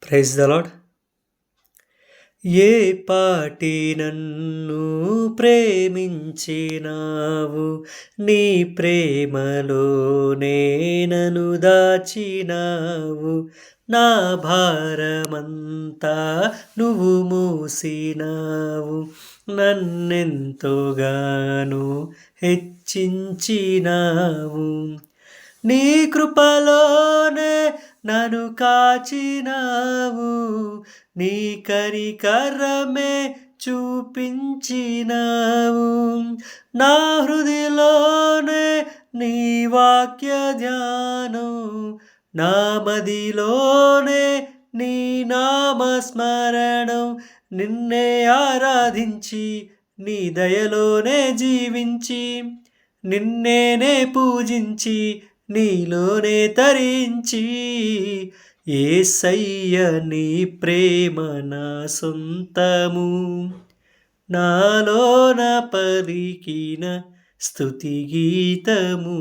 Praise the lord. ఏ పాటి నన్ను ప్రేమించినావు, నీ ప్రేమలోనే నన్ను దాచినావు. నా భారమంతా నువ్వు మోసినావు, నన్నెంతోగాను హెచ్చించినావు. నీ కృపలోనే నన్ను కాచినావు, నీ కనికరమే చూపించినావు. నా హృదయలోనే నీ వాక్య ధ్యానం, నా మదిలోనే నీ నామస్మరణం. నిన్నే ఆరాధించి నీ దయలోనే జీవించి, నిన్నేనే పూజించి నీలోనే తరించి, యేసయ్య నీ ప్రేమ నా సొంతము, నాలోన పలికిన స్తుతి గీతము.